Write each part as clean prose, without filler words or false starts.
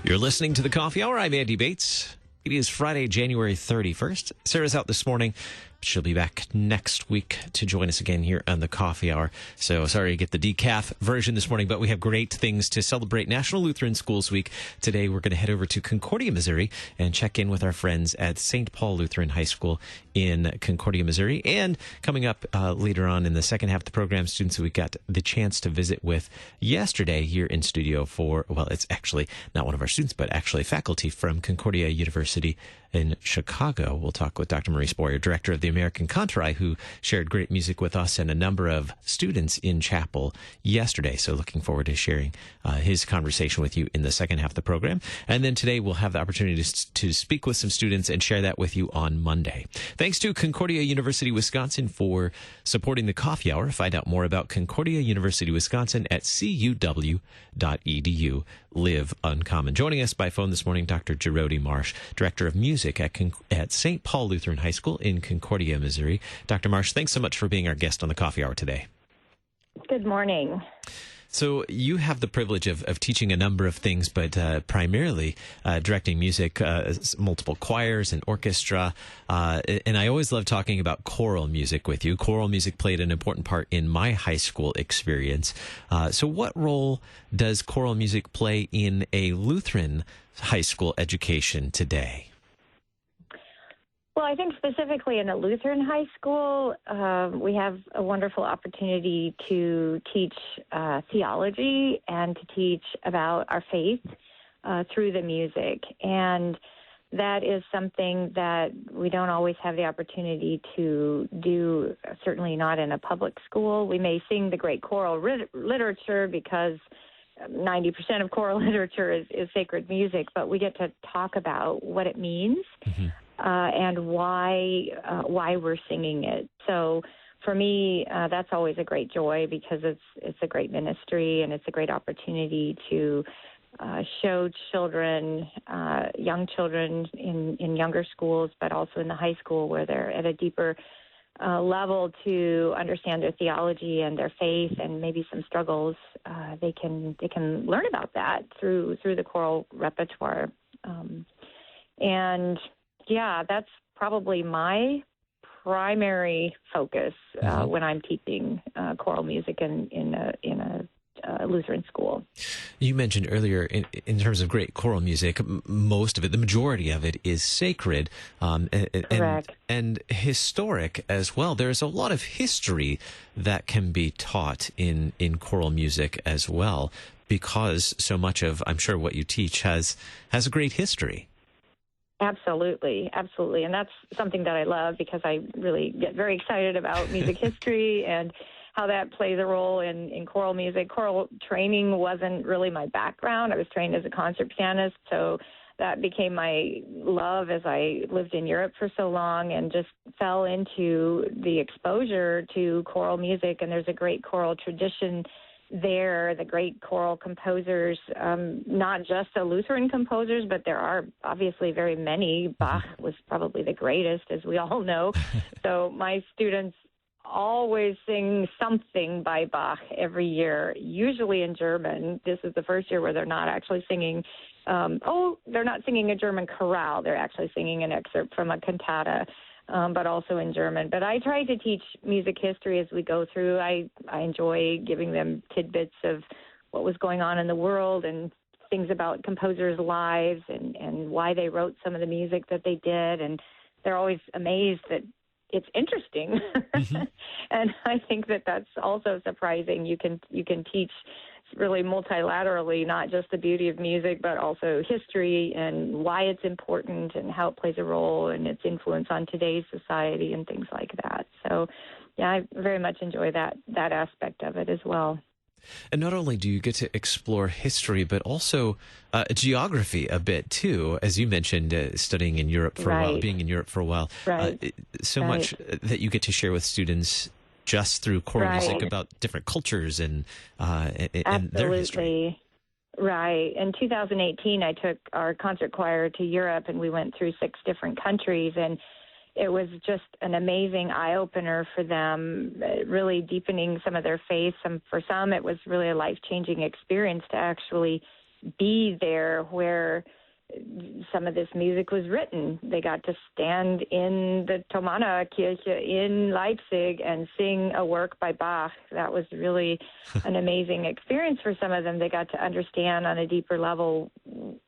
You're listening to the Coffee Hour. I'm Andy Bates. It is Friday, January 31st. Sarah's out this morning. She'll be back next week to join us again here on the Coffee Hour. So sorry to get the decaf version this morning, but we have great things to celebrate National Lutheran Schools Week. Today, we're going to head over to Concordia, Missouri, and check in with our friends at St. Paul Lutheran High School in Concordia, Missouri. And coming up later on in the second half of the program, students we got the chance to visit with yesterday here in studio for, well, it's actually not one of our students, but actually faculty from Concordia University in Chicago. We'll talk with Dr. Maurice Boyer, director of the American Concordia, who shared great music with us and a number of students in chapel yesterday. So looking forward to sharing his conversation with you in the second half of the program. And then today we'll have the opportunity to speak with some students and share that with you on Monday. Thanks to Concordia University, Wisconsin for supporting the Coffee Hour. Find out more about Concordia University, Wisconsin at cuw.edu. Live Uncommon. Joining us by phone this morning, Dr. Jerrode Marsh, director of music at St. Paul Lutheran High School in Concordia, Missouri. Dr. Marsh, thanks so much for being our guest on the Coffee Hour today. Good morning. So you have the privilege of teaching a number of things, but primarily directing music, multiple choirs and orchestra. And I always love talking about choral music with you. Choral music played an important part in my high school experience. So what role does choral music play in a Lutheran high school education today? Well, I think specifically in a Lutheran high school, we have a wonderful opportunity to teach theology and to teach about our faith through the music. And that is something that we don't always have the opportunity to do, certainly not in a public school. We may sing the great choral literature because 90% of choral literature is sacred music, but we get to talk about what it means. Mm-hmm. And why we're singing it. So for me, that's always a great joy because it's a great ministry and it's a great opportunity to show children, young children in younger schools, but also in the high school where they're at a deeper level to understand their theology and their faith and maybe some struggles. They can learn about that through the choral repertoire. Yeah, that's probably my primary focus when I'm teaching choral music in a Lutheran school. You mentioned earlier, in terms of great choral music, most of it, the majority of it, is sacred and historic as well. There's a lot of history that can be taught in choral music as well, because so much of, I'm sure, what you teach has a great history. Absolutely. And that's something that I love because I really get very excited about music history and how that plays a role in choral music. Choral training wasn't really my background. I was trained as a concert pianist, so that became my love as I lived in Europe for so long and just fell into the exposure to choral music. And there's a great choral tradition there, the great choral composers, not just the Lutheran composers, but there are obviously very many. Bach was probably the greatest, as we all know. So my students always sing something by Bach every year, usually in German. This is the first year where they're not actually singing, they're not singing a German chorale. They're actually singing an excerpt from a cantata. But also in German. But I try to teach music history as we go through. I enjoy giving them tidbits of what was going on in the world and things about composers' lives and why they wrote some of the music that they did. And they're always amazed that it's interesting. Mm-hmm. And I think that that's also surprising. You can teach really multilaterally, not just the beauty of music, but also history and why it's important and how it plays a role and its influence on today's society and things like that. So, yeah, I very much enjoy that aspect of it as well. And not only do you get to explore history, but also geography a bit, too, as you mentioned, studying in Europe for a while, being in Europe for a while. So much that you get to share with students just through choral music about different cultures and their history. Right. In 2018, I took our concert choir to Europe, and we went through 6 different countries. And it was just an amazing eye-opener for them, really deepening some of their faith. For some, it was really a life-changing experience to actually be there where some of this music was written. They got to stand in the Thomaner Kirche in Leipzig and sing a work by Bach. That was really an amazing experience for some of them. They got to understand on a deeper level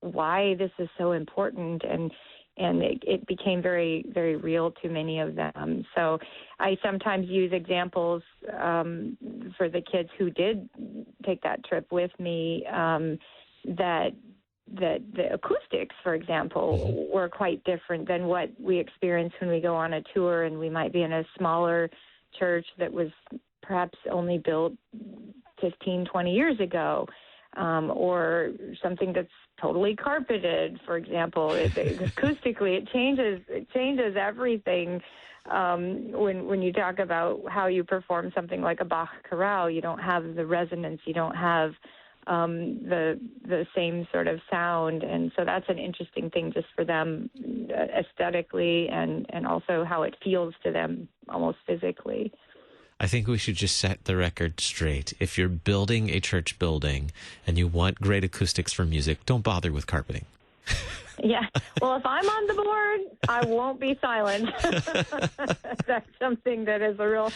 why this is so important, and it became very, very real to many of them. So I sometimes use examples for the kids who did take that trip with me, that the acoustics, for example, were quite different than what we experience when we go on a tour and we might be in a smaller church that was perhaps only built 15, 20 years ago, or something that's totally carpeted, for example. Acoustically, it changes everything. When you talk about how you perform something like a Bach chorale, you don't have the resonance, you don't have the same sort of sound, and so that's an interesting thing just for them aesthetically, and also how it feels to them almost physically. I think we should just set the record straight. If you're building a church building and you want great acoustics for music, don't bother with carpeting. Yeah. Well, if I'm on the board, I won't be silent. That's something that is a real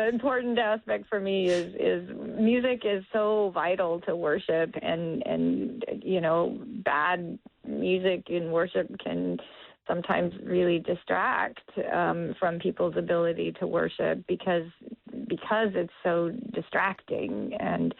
important aspect for me. Is music is so vital to worship, and bad music in worship can sometimes really distract from people's ability to worship because it's so distracting. And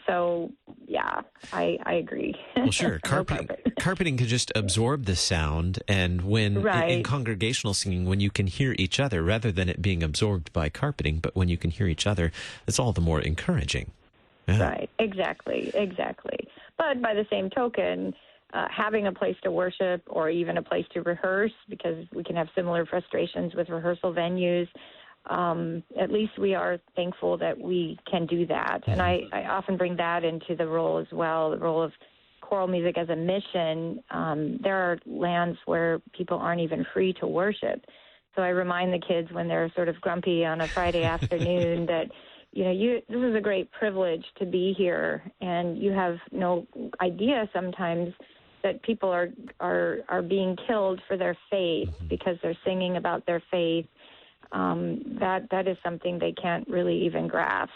so, yeah, I agree. Well, sure. Carpeting can just absorb the sound. And when in congregational singing, when you can hear each other, rather than it being absorbed by carpeting, but when you can hear each other, it's all the more encouraging. Yeah. Right. Exactly. But by the same token, having a place to worship or even a place to rehearse, because we can have similar frustrations with rehearsal venues, at least we are thankful that we can do that. And I often bring that into the role as well, the role of choral music as a mission. There are lands where people aren't even free to worship. So I remind the kids when they're sort of grumpy on a Friday afternoon that, this is a great privilege to be here, and you have no idea sometimes that people are being killed for their faith because they're singing about their faith. That is something they can't really even grasp.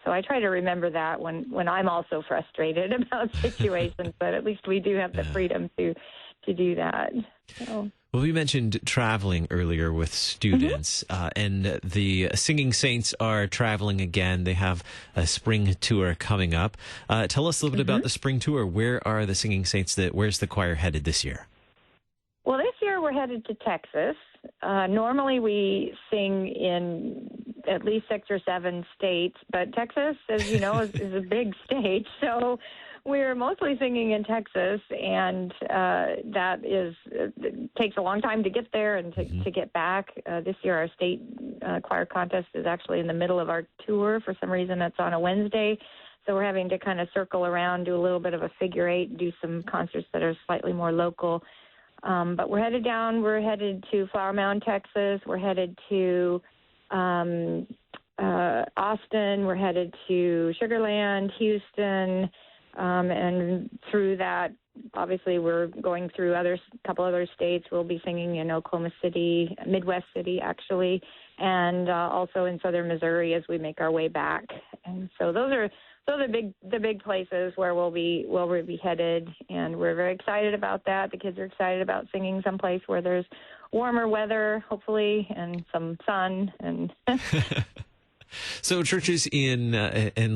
So I try to remember that when I'm also frustrated about situations, but at least we do have the freedom to do that. So. Well, we mentioned traveling earlier with students, and the Singing Saints are traveling again. They have a spring tour coming up. Tell us a little bit about the spring tour. Where are the Singing Saints? Where's the choir headed this year? Well, this year we're headed to Texas. Normally we sing in at least 6 or 7 states, but Texas, as you know, is a big state. So we're mostly singing in Texas, and that takes a long time to get there and to get back. This year our state choir contest is actually in the middle of our tour. For some reason that's on a Wednesday. So we're having to kind of circle around, do a little bit of a figure eight, do some concerts that are slightly more local. But we're headed down. We're headed to Flower Mound, Texas. We're headed to Austin. We're headed to Sugar Land, Houston, and through that, obviously, we're going through a couple other states. We'll be singing in Oklahoma City, Midwest City, actually, and also in southern Missouri as we make our way back. And so those are the big places where we'll be headed, and we're very excited about that. The kids are excited about singing someplace where there's warmer weather, hopefully, and some sun. And so churches and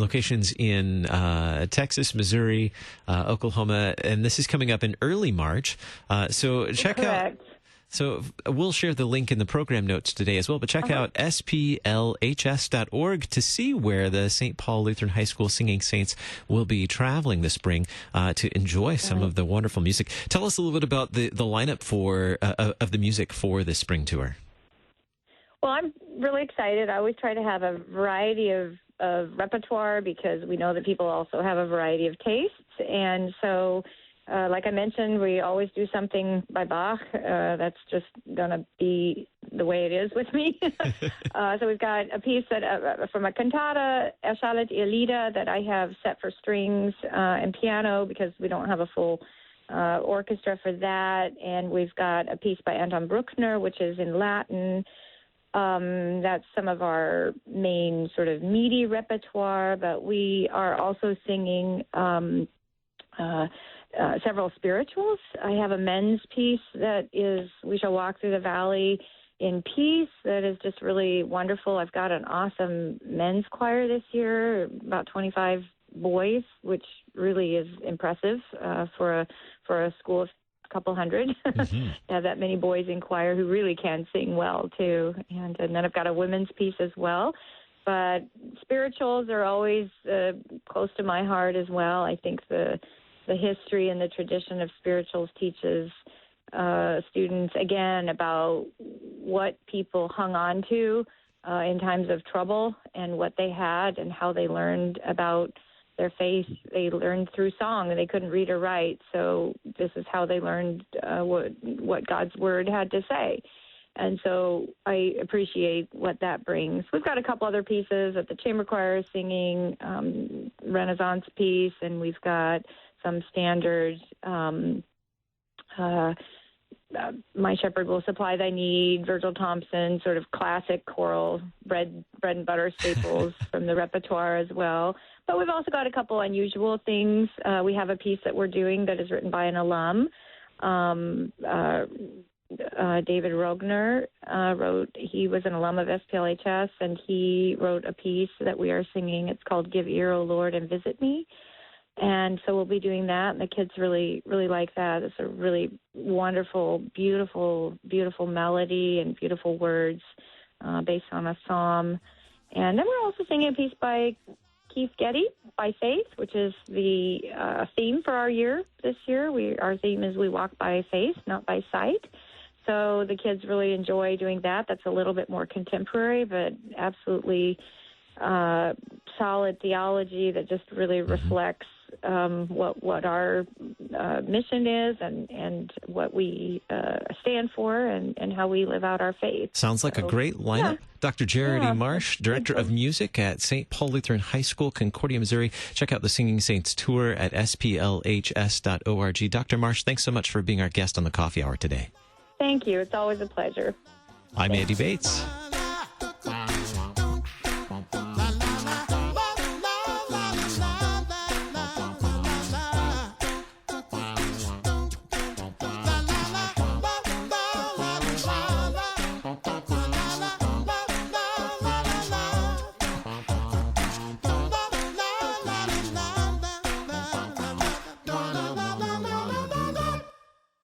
locations in Texas, Missouri, Oklahoma, and this is coming up in early March. So check out. So we'll share the link in the program notes today as well, but check out splhs.org to see where the St. Paul Lutheran High School Singing Saints will be traveling this spring to enjoy some of the wonderful music. Tell us a little bit about the lineup of the music for this spring tour. Well, I'm really excited. I always try to have a variety of repertoire because we know that people also have a variety of tastes, and so like I mentioned, we always do something by Bach. That's just going to be the way it is with me. So we've got a piece that from a cantata, Erschallet ihr Lieder, that I have set for strings and piano because we don't have a full orchestra for that. And we've got a piece by Anton Bruckner, which is in Latin. That's some of our main sort of meaty repertoire, but we are also singing several spirituals. I have a men's piece that is We Shall Walk Through the Valley in Peace that is just really wonderful. I've got an awesome men's choir this year, about 25 boys, which really is impressive for a school of a couple hundred. To have that many boys in choir who really can sing well, too. And then I've got a women's piece as well. But spirituals are always close to my heart as well. I think the history and the tradition of spirituals teaches students, again, about what people hung on to in times of trouble and what they had and how they learned about their faith. They learned through song, and they couldn't read or write, so this is how they learned what God's Word had to say. And so I appreciate what that brings. We've got a couple other pieces that the chamber choir is singing, Renaissance piece, and we've got some standards. My Shepherd Will Supply Thy Need, Virgil Thompson, sort of classic choral bread and butter staples from the repertoire as well. But we've also got a couple unusual things. We have a piece that we're doing that is written by an alum. David Rogner he was an alum of SPLHS, and he wrote a piece that we are singing. It's called Give Ear, O Lord, and Visit Me. And so we'll be doing that, and the kids really, really like that. It's a really wonderful, beautiful, beautiful melody and beautiful words based on a psalm. And then we're also singing a piece by Keith Getty, By Faith, which is the theme for our year this year. Our theme is We Walk by Faith, Not by Sight. So the kids really enjoy doing that. That's a little bit more contemporary, but absolutely solid theology that just really reflects what our mission is and what we stand for and how we live out our faith. Sounds like a great lineup. Yeah. Dr. Jerrode Marsh, Director of Music at St. Paul Lutheran High School, Concordia, Missouri. Check out the Singing Saints tour at splhs.org. Dr. Marsh, thanks so much for being our guest on the Coffee Hour today. Thank you. It's always a pleasure. I'm Andy Bates.